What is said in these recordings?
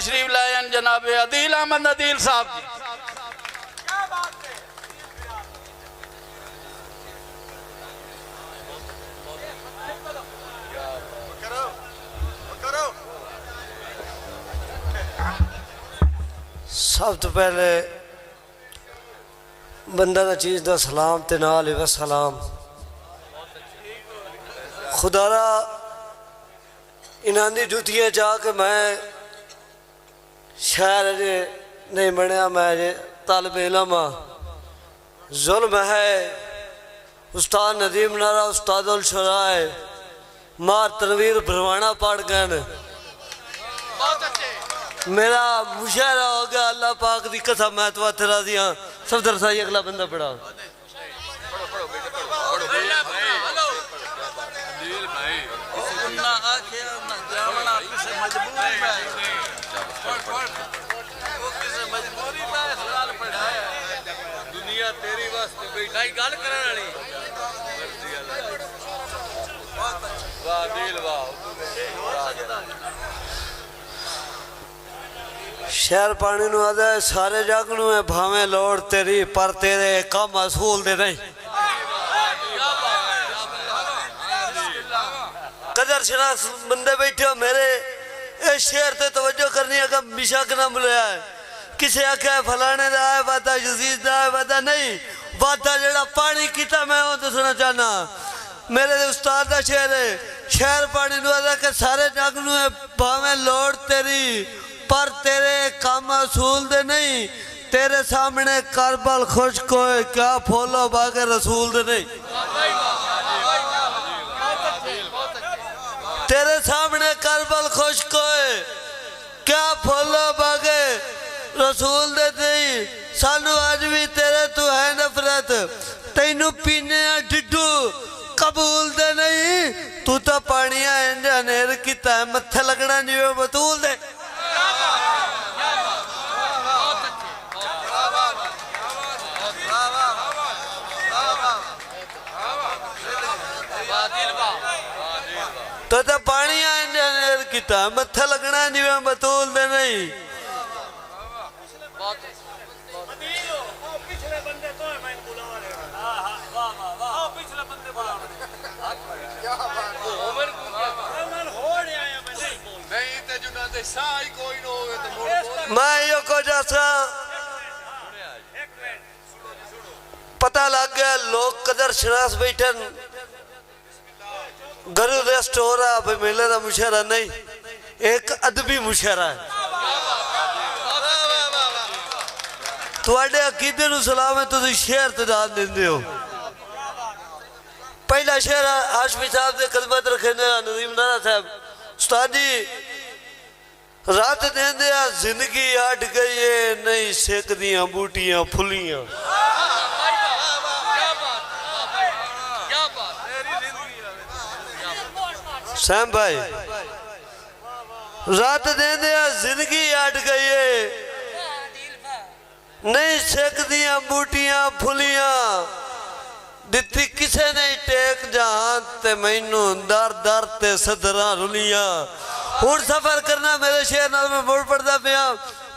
तशरीफ लाए हैं जनाब अदील अहमद अदील साहब जी। सब तो पहले बंदा दा चीज़ दा सलाम ते नाल ही सलाम खुदारा इन्हां दी ड्यूटियां जाके मैं शहर अजे नहीं बनया, मैं अजे तालिब इलम हाँ। जुल्म है उस्ताद नदीम नारा उस्ताद उल शुरा है मार तनवीर भरवाना पढ़ गए। मेरा मुशायरा हो गया अल्लाह पाक की कसम, मैं तो तेरा दिया सफदर साई अगला बंदा पढ़ा। दुनिया तेरी वास्ते बैठा गल करने वाली वाह दिल वाह। शहर पानी नु आदा है सारे जग नू है भावें लोड़ तेरी पर तेरे कम असूल दे नहीं। कदर शनास बंदे बैठे हो मेरे इस शेर ते तवज्जो करनी है। कब मिशक ना बुलाया है किसे आख्या फलाने दा है वादा यजीद दा है वादा नहीं, वादा जेड़ा पानी कीता मैं वो दसना चाहना। मेरे उस्ताद दा शेर है शहर पानी नु आदा के सारे जग नू है भावें लोड़ तेरी पर तेरे काम असूल दे नहीं। तेरे सामने करबल खुश्क होए क्या फूलो बागे रसूल दे नहीं। तेरे सामने करबल खुश्क होए क्या फूलो बागे रसूल दे नहीं। सानू अज भी तेरे तू है नफरत तैनू पीने डिड्डू कबूल दे नहीं। तू तो पानिया इंजा नेर किता है मत्थे लगना जिवें बतूल दे। तो पानी इंजा किता मत्था लगना जिवें बतूल दे नहीं। मैं यो को जैसा पता लग गया लोग कदर शनास बैठन गरु रेस्ट हो रहा भाई मेले का मुशायरा नहीं एक अदबी मुशायरा है। तुहाडे अकीदे नू सलाम है तुसीं शेर तदाद देंदे हो। पहला शेर हाशमी साहब के खिदमत रखे नदीम नारा साहब उस्ताद जी रात देंदे जिंदगी अट गई है नहीं सेकदियां बूटियां फुलियां। सैम भाई रात देंदे जिंदगी अट गई है नहीं सेकदियां बूटियां फुलियां। दिती किसे नहीं टेक जहान ते मैनू दर दर ते सदरा रुलियां। हूँ सफर करना मेरे शेर नाल मैं मुड़ पड़ता पिया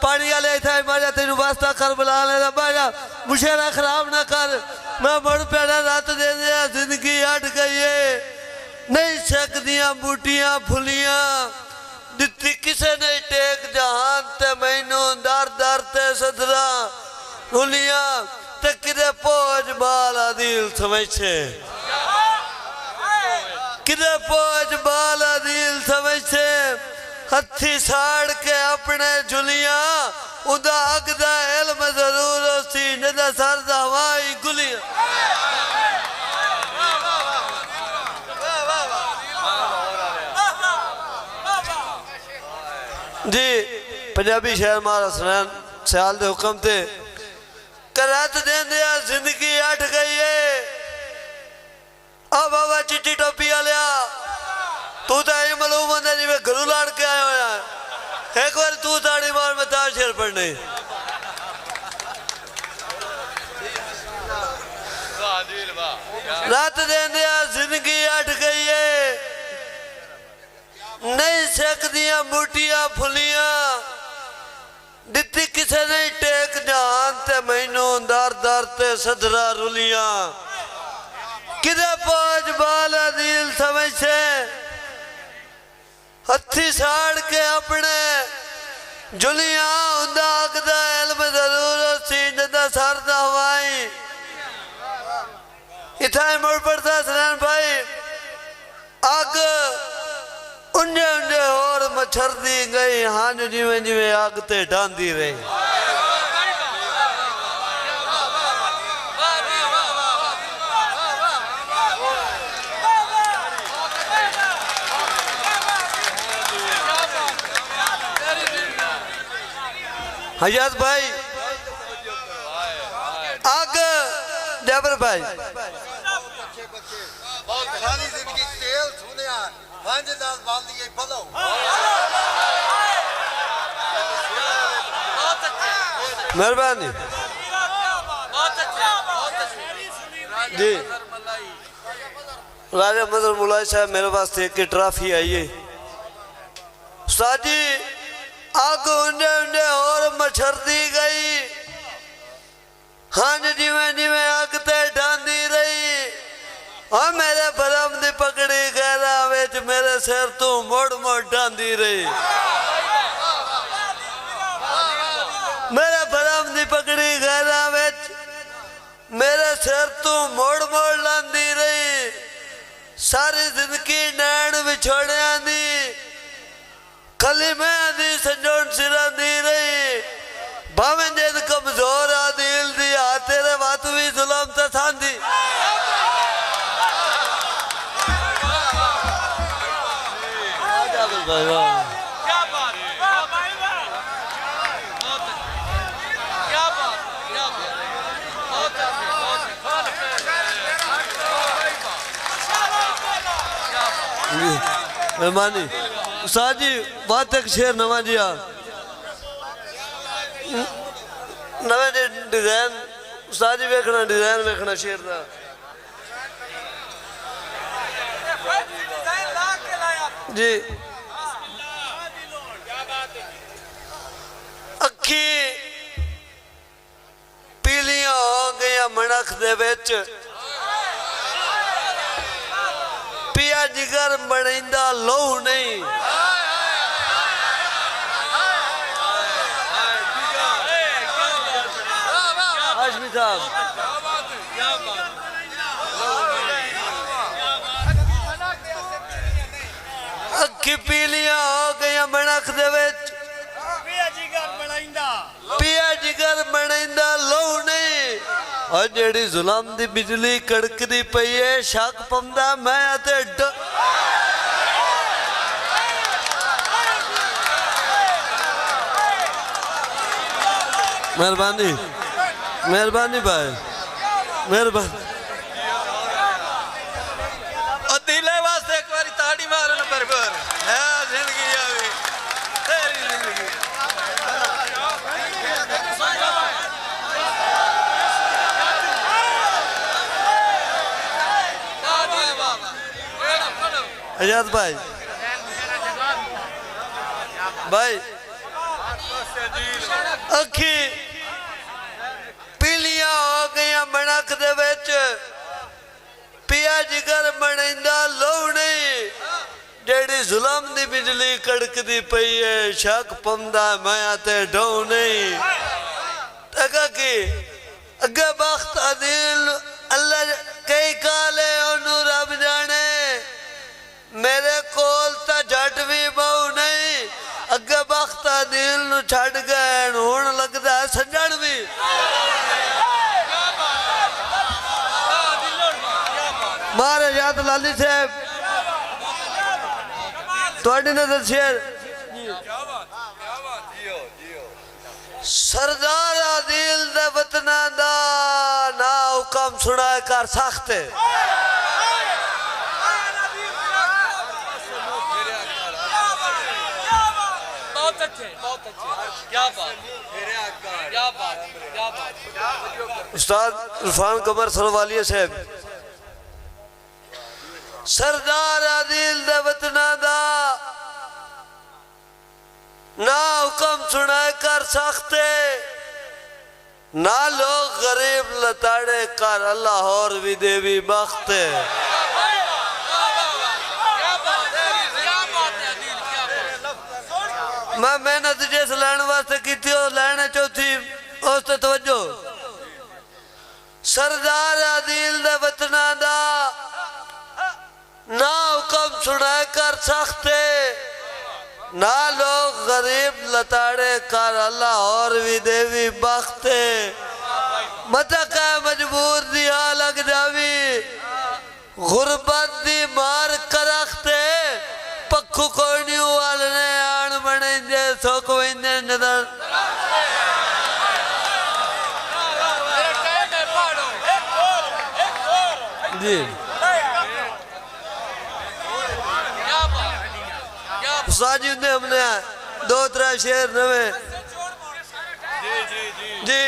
पानी वाले था मारा तेन वास्ता कर बुला लेना बाजा मुशेरा खराब ना कर। मैं मुड़ पैना रात दे दिया जिंदगी अट गई है नहीं सकदियां बूटियां फुलियां। दिती किसे नहीं टेक जहान ते मैनू दर दर ते सदरा रुलियां। ते किदे पोज बाला दिल समझे किदे पोज बाला दिल समझे। हथी साड़ के अपने जुलियां उदा अगदा इल्म जरूर सी नदा सर दा हवाई गुलियां। जी पंजाबी शहर मारा सुनैन सियाल दे हुक्म ते करत देंदे जिंदगी अट गई है। आ बाबा चिट्टी टोपी वालिया तू तो यही मालूम होता जिम्मे घरू लाड़ के आया होया। एक बार तू ताड़ी मार मैं तार शेर पढ़ने। रात देंदे जिंदगी अट गई है नहीं सकदियां बूटियां फुलियां। ते सदरा रुलिया किधे पहुंच बाला दिल समझ से हथी साड़ के अपने जुलिया उंदा आकदा इल्म जरूर सी जदा सरदा हवाई इथाई मुड़ पड़ता सरान भाई आग उन्ने उन्ने और मच्छर दी गई हाँ जो जिमें जिमें आग ते डांदी रही हयात भाई आग जाबर भाई बहुत खाली जिंदगी तेल सुनिया पंज दाल बांध दिए बलो मेहरबानी जी राजा मदर मुलाई साहब मेरे वास्ते एक ट्रॉफी आई है साजी आग उन्ने उन्ने और मच्छर दी गई हाँ जिमें जिमें आग ते डांदी रही और मेरे भरम दी पकड़ी गहरा विच मेरे सिर तू मोड़ मोड़ डांदी रही मेरे भरम दी पकड़ी गहरा विच मेरे सिर तू मोड़ मोड़ लांदी रही सारी जिंदगी नैन विछोड़िया दी कली मैं दी संजोन सिरा दी रही भावें जिद कमजोर आ दिल दी आ तेरे बात भी जुलम तो थांदी मेहमानी उस्ताद जी बात एक शेर नवा जी नवे डिजाइन उस्ताद जी वेखना डिजाइन वेखना शेर का जी अखी पीलियां हो गई मणख दे विच पिया जिगर बनिंदा लहू नहीं हाशमी साहब अखी पीलियां हो गई मणख दे विच पिया जिगर बनिंदा लहू नहीं और जेड़ी जुलम दी बिजली कड़कदी पई है शक पौंदा मैं ते मेहरबानी मेहरबानी भाई मेहरबानी दिले वास्ते एक बारी ताड़ी मारन बरबर है जिंदगी आवे तेरी जिंदगी आजाद भाई भाई अखी पीलियां हो गई मणख दे विच पिया जिगर बनिंदा लहू नहीं जेड़ी जुलम दी बिजली कड़कदी पई है शक पौंदा मैं ते डऊ नहीं तका की अगे बख्त अदील अल्लाह कई काले ओनू रब जाने मेरे कोल ता जट भी बहु नहीं अगे बख्त अदील नू छड़ गए हुण लगदा सजण भी महाराज याद लाली साहब थोड़ी नजर शेर सरदार आदिल दे वतना दा ना हुक्म सुना कर सकते बहुत अच्छे क्या बात क्या बात क्या बात उस्ताद इरफान कमर सरवालिया साहब सरदार आदिल दे वतना दा ना हुक्म सुना कर सकते ना लोग गरीब लताड़े कर अल्लाह और भी देवी बख्त मैं मेहनत जिस लैन वास्ते की लैने चौथी उस ते तवज्जो सरदार आदिल दे वतना दा ना हुक्म सुना कर सकते ना लोग गरीब लताड़े कर अल्लाह और भी देवी बख्ते मत का मजबूर दिया लग जावी गुरबत दी मार करखते पक्खू कोई नहीं वालने आन बने जे सोक वेंदे नजर जी साजी ने हमने 2-3 शेर नवे जी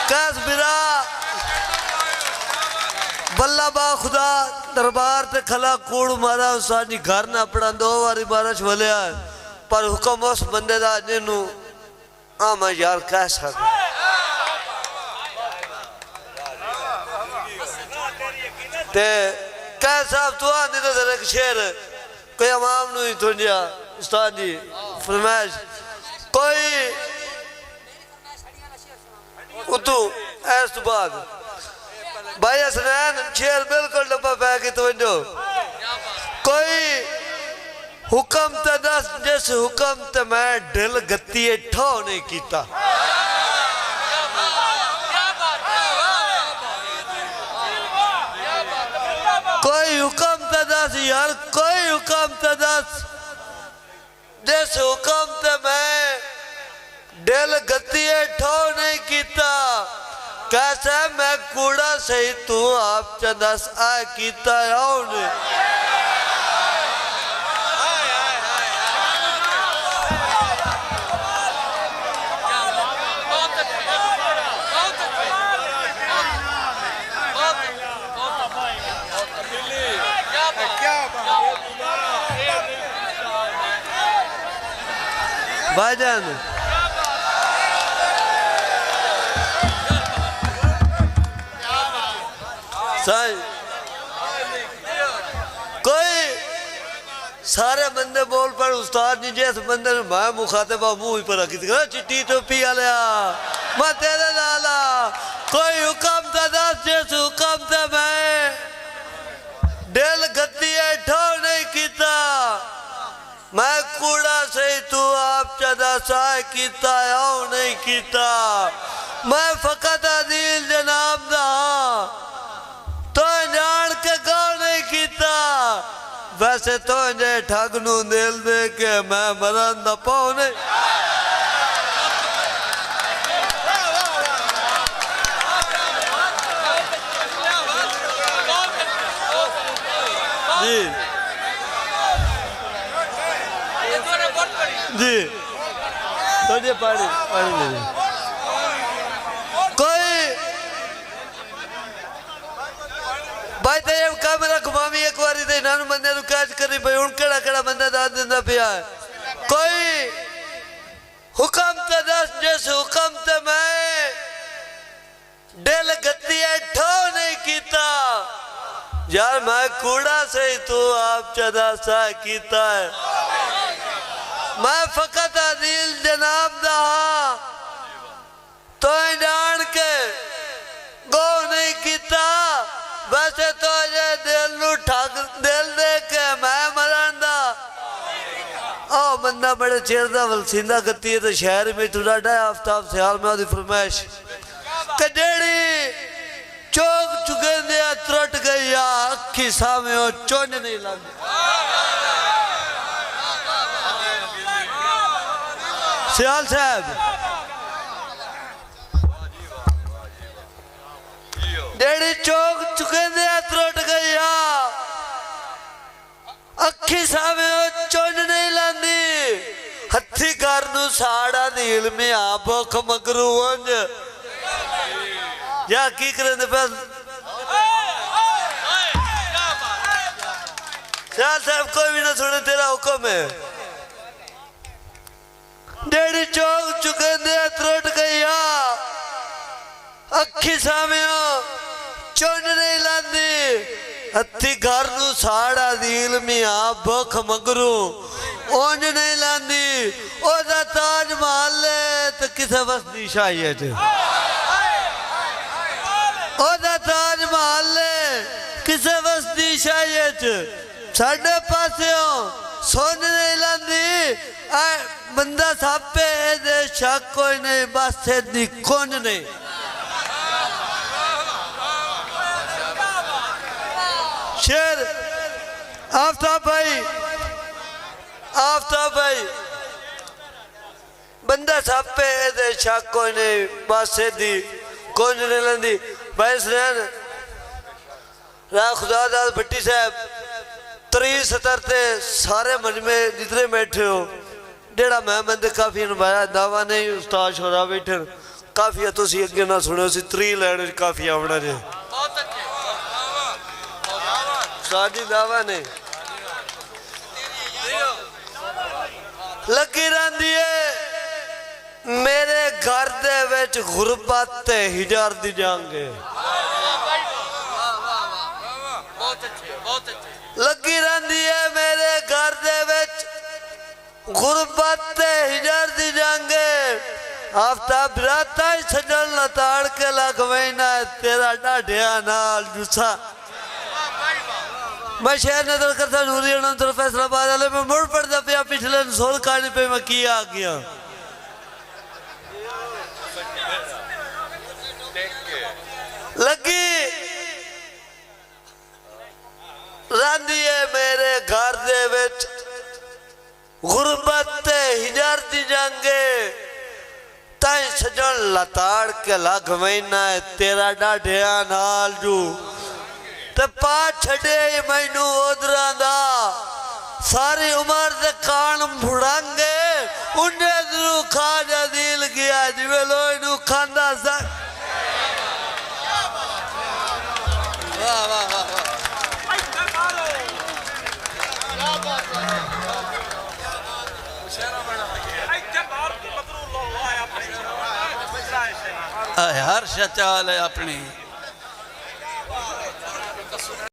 कैस बिरा बल्ला बा खुदा दरबार ते खला कूड़ मारा साजी घर ना पड़ा 2 बारी बारिश वलिया पर हुक्म उस बंदे दा जिन्नू आ मैं यार कह सकदा ते कह साहब तू आंदी तो तेरे एक शेर कोई अवाम नू ही थोड़ा उस्ताद जी फरमाइश कोई उतू ऐस बाद भाई हसनैन शेर बिल्कुल डब्बा पै के तवज्जो कोई हुक्म ते दस जिस हुक्म ते मैं ढिल गत्ती ठो नहीं कीता कोई हुक्म ते दस यार कोई हुक्म ते दस जिस हुक्म ते मैं दिल गति ठो नहीं कीता कैसे मैं कूड़ा सही तू आप च दस आ कीता भाईजान सही कोई सारे बंदे बोल पर उस्ताद जी जिस बंदे ने मैं मुखातिबा मुंह ही पर चिट्टी टोपी आलिया मैं तेरे नाला कोई हुक्म था दस जिस हुक्म था मैं दिल गति ठो नहीं कीता मैं कूड़ा सही तू आप चदा साय कीता नहीं कीता मैं फकत आदिल जनाब दा तो जान के गौ नहीं कीता वैसे तो जे ठग नू दिल दे के मैं मरन दा पाओ नहीं जी जी थोड़ी पानी पानी ले कोई भाई ते कैमरा घुमावी एक बारी ते नानू बंदे नु कैच करी भाई हुन केड़ा केड़ा बंदा दाद दिंदा पिया कोई हुक्म ते दस जिस हुक्म ते मैं दिल गति ठो नहीं कीता यार मैं कूड़ा से तू आप चदा सा कीता है मैं फकत आदिल जनाब दा तो जान के गो नहीं कीता वैसे तो ये दिल नू ठग दिल दे के मैं मरन दा ओ बंदा बड़े चेर दा वलसिंदा गति है तो शहर में तू डाडा आफ्ताब सियाल में ओदी फरमाइश के जेड़ी चौक चुके दे त्रट गई या अखी सामे ओ चोन नहीं लग सियाल साहब डेढ़ी चौक चुके दे त्रट गई अखी सामे चुन नहीं लांदी हथी घर नू साड़ा नील में आबोख मगरू अंज या की करें पे सियाल साहब कोई भी ना सुने तेरा हुक्म है डेढ़ी चौक चुके दे त्रुट गईया अखी सामियो चुन नहीं लांदी हथी घर नू साड़ा दील मिया भुख मगरू ओंज नहीं लांदी ओदा ताज महल तो किसे वसदी शाही च ओदा ताज महल किसे वसदी शाही च साडे पासियों सुन नहीं लांदी बंदा सापे दे शक कोई नहीं बस दी कुंज नहीं शेर आफ्ताब भाई बंदा सापे दे शक कोई नहीं बस दी कुंज नहीं लांदी भाई सुनैन रा खुदा दास भट्टी साहब 3 सतर ते सारे मजमे जितने बैठे हो डेढ़ा मैं बंदे काफी नभाया दावा नहीं उस्ताद शोरा बैठे काफी तुसी अगे ना सुनो सी 3 लैन काफी आवना जे साडी दावा नहीं लगी रही है मेरे घर दे विच गुरबत ते हिजर दी जांगे लगी रही है मेरे घर दे विच गुरबत ते हिजर दी जांगे आफ्ताब राता ही सजल लताड़ के लग वैना तेरा डाढ़िया नाल जुसा मैं शहर नजर करता नूरी अनंतर फैसलाबाद वाले में मुड़ पड़ता पिया पिछले सोल कहानी पे मैं किया आ गया लगी रांधी है मेरे घर दे विच गुरबत ते हिजर दी जांगे ताई सजन लताड़ के लग महीना है तेरा डाढ़िया नाल जू ते पा छड़े मैनू ओदरा दा सारी उम्र दे कान फुड़ांगे उन्हें दरू खा जा दिल गया जिवे लोई नू खांदा सा वाह वाह वाह हर शचाल है अपनी